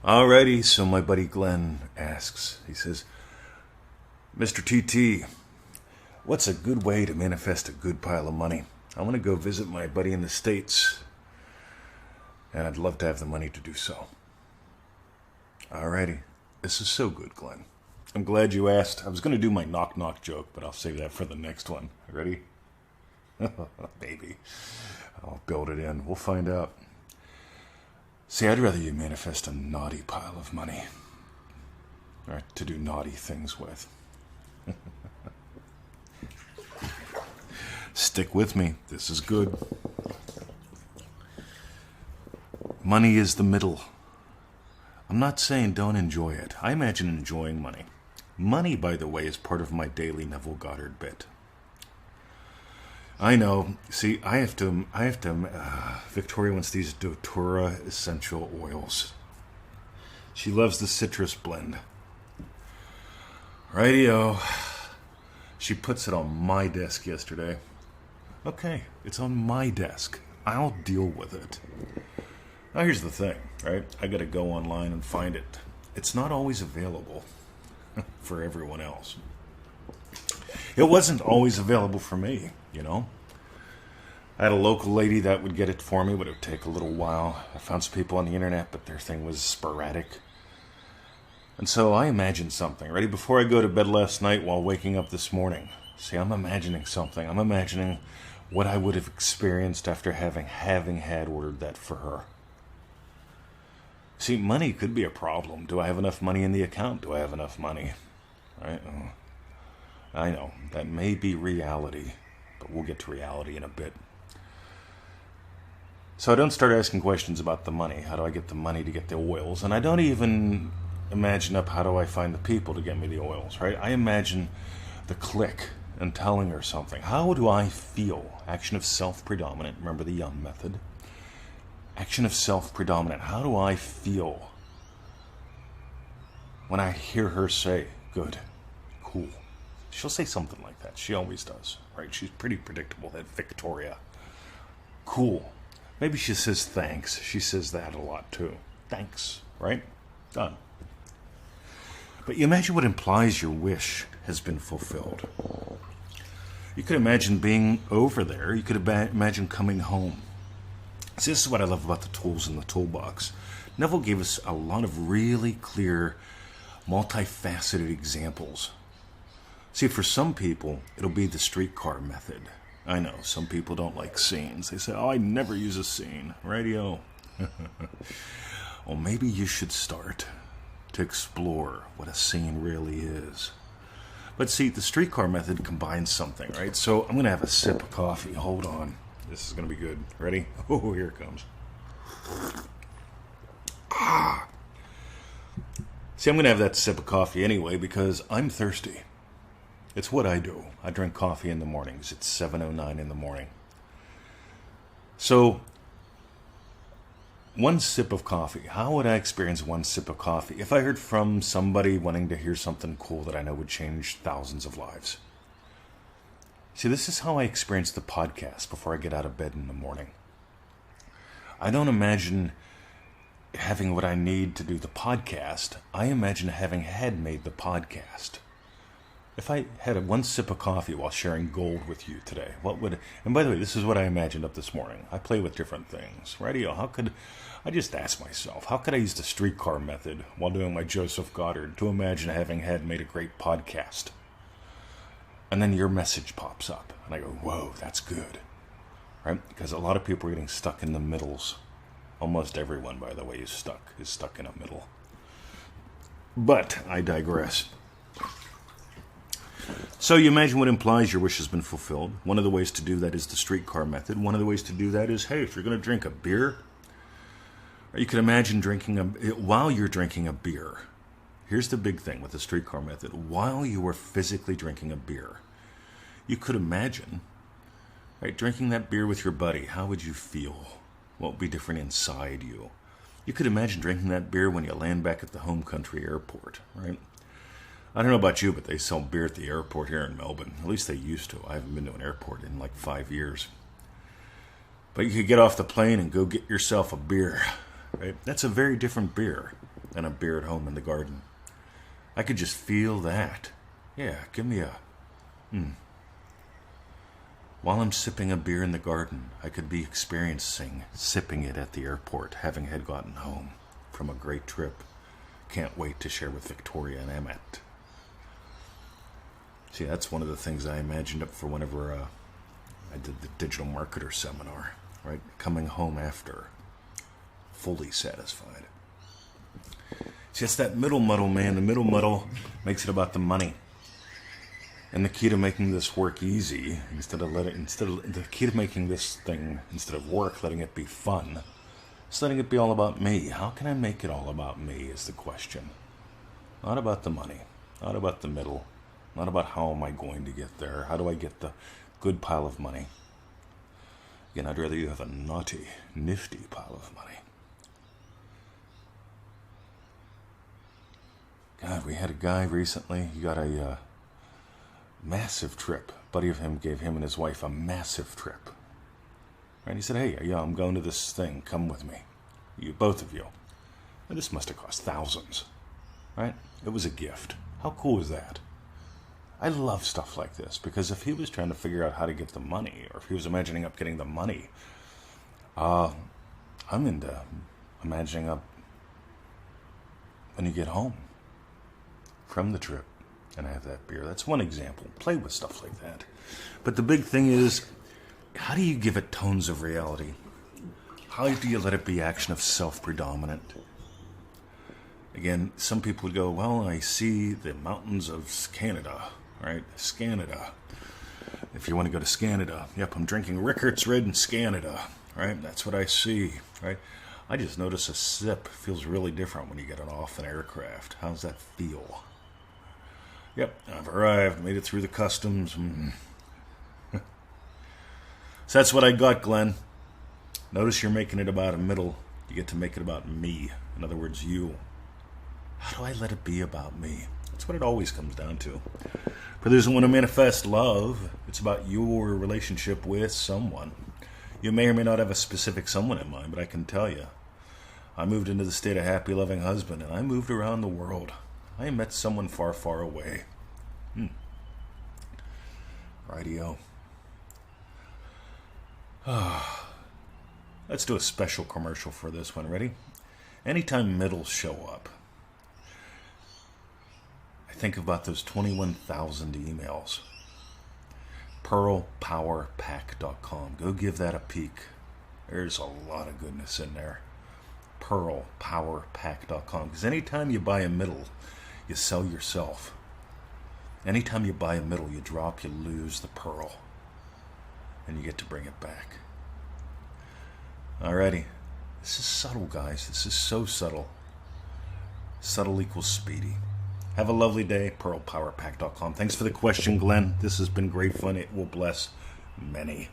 Alrighty, so my buddy Glenn asks, he says, Mr. TT, what's a good way to manifest a good pile of money? I want to go visit my buddy in the States, and I'd love to have the money to do so. Alrighty, this is so good, Glenn. I'm glad you asked. I was going to do my knock-knock joke, but I'll save that for the next one. Ready? Maybe. I'll build it in. We'll find out. See, I'd rather you manifest a naughty pile of money. Or to do naughty things with. Stick with me. This is good. Money is the middle. I'm not saying don't enjoy it. I imagine enjoying money. Money, by the way, is part of my daily Neville Goddard bit. I know. See, I have to, Victoria wants these doTERRA essential oils. She loves the citrus blend. Rightio. She puts it on my desk yesterday. Okay, it's on my desk. I'll deal with it. Now here's the thing, right? I gotta go online and find it. It's not always available for everyone else. It wasn't always available for me, you know? I had a local lady that would get it for me, but it would take a little while. I found some people on the internet, but their thing was sporadic. And so I imagined something. Ready? Before I go to bed last night while waking up this morning. See, I'm imagining something. I'm imagining what I would have experienced after having had ordered that for her. See, money could be a problem. Do I have enough money in the account? Do I have enough money? Right? I know, that may be reality, but we'll get to reality in a bit. So I don't start asking questions about the money. How do I get the money to get the oils? And I don't even imagine how do I find the people to get me the oils, right? I imagine the click and telling her something. How do I feel? Action of self-predominant. Remember the Young method. Action of self-predominant. How do I feel when I hear her say, good, cool? She'll say something like that. She always does, right? She's pretty predictable, that Victoria. Cool. Maybe she says thanks. She says that a lot too. Thanks, right? Done. But you imagine what implies your wish has been fulfilled. You could imagine being over there. You could imagine coming home. See, this is what I love about the tools in the toolbox. Neville gave us a lot of really clear, multifaceted examples. See, for some people, it'll be the streetcar method. I know, some people don't like scenes. They say, oh, I never use a scene. Radio. Well, maybe you should start to explore what a scene really is. But see, the streetcar method combines something, right? So I'm going to have a sip of coffee. Hold on. This is going to be good. Ready? Oh, here it comes. See, I'm going to have that sip of coffee anyway because I'm thirsty. It's what I do. I drink coffee in the mornings. It's 7:09 in the morning. So, one sip of coffee. How would I experience one sip of coffee? If I heard from somebody wanting to hear something cool that I know would change thousands of lives. See, this is how I experience the podcast before I get out of bed in the morning. I don't imagine having what I need to do the podcast. I imagine having had made the podcast. If I had one sip of coffee while sharing gold with you today, what would... And by the way, this is what I imagined up this morning. I play with different things. Radio, how could... I just asked myself, how could I use the streetcar method while doing my Joseph Goddard to imagine having had made a great podcast? And then your message pops up. And I go, whoa, that's good. Right? Because a lot of people are getting stuck in the middles. Almost everyone, by the way, is stuck in a middle. But I digress. So you imagine what implies your wish has been fulfilled. One of the ways to do that is the streetcar method. One of the ways to do that is, hey, if you're going to drink a beer, or you can imagine while you're drinking a beer. Here's the big thing with the streetcar method. While you are physically drinking a beer, you could imagine, right, drinking that beer with your buddy. How would you feel? What would be different inside you? You could imagine drinking that beer when you land back at the home country airport, right? I don't know about you, but they sell beer at the airport here in Melbourne. At least they used to. I haven't been to an airport in like 5 years. But you could get off the plane and go get yourself a beer, right? That's a very different beer and a beer at home in the garden. I could just feel that. Yeah, give me a... While I'm sipping a beer in the garden, I could be experiencing sipping it at the airport, having had gotten home from a great trip. Can't wait to share with Victoria and Emmett. See, that's one of the things I imagined up for whenever I did the digital marketer seminar, right? Coming home after, fully satisfied. It's just that middle muddle, man. The middle muddle makes it about the money. And the key to making this work easy, instead of making this thing, instead of work, letting it be fun, is letting it be all about me. How can I make it all about me is the question. Not about the money, not about the middle, not about how am I going to get there. How do I get the good pile of money? Again, I'd rather you have a naughty, nifty pile of money. God, we had a guy recently, he got a massive trip. A buddy of him gave him and his wife a massive trip. Right? He said, hey, yeah, I'm going to this thing. Come with me. You, both of you. And this must have cost thousands. Right? It was a gift. How cool is that? I love stuff like this, because if he was trying to figure out how to get the money, or if he was imagining up getting the money, I'm into imagining up when you get home from the trip and have that beer. That's one example. Play with stuff like that. But the big thing is, how do you give it tones of reality? How do you let it be action of self-predominant? Again, some people would go, well, I see the mountains of Canada, right? Scanada. If you want to go to Scanada, yep, I'm drinking Rickards Red in Scanada, right? That's what I see, right? I just notice a sip feels really different when you get it off an aircraft. How's that feel? Yep, I've arrived, made it through the customs. So that's what I got, Glenn. Notice you're making it about a middle. You get to make it about me. In other words, you. How do I let it be about me? That's what it always comes down to. For those who want to manifest love, it's about your relationship with someone. You may or may not have a specific someone in mind, but I can tell you, I moved into the state of happy, loving husband, and I moved around the world. I met someone far, far away. Rightio. Let's do a special commercial for this one. Ready? Anytime middles show up, I think about those 21,000 emails. PearlPowerPack.com. Go give that a peek. There's a lot of goodness in there. PearlPowerPack.com. Because anytime you buy a middle, you sell yourself. Anytime you buy a middle, you drop, you lose the pearl. And you get to bring it back. Alrighty. This is subtle, guys. This is so subtle. Subtle equals speedy. Have a lovely day. PearlPowerPack.com. Thanks for the question, Glenn. This has been great fun. It will bless many.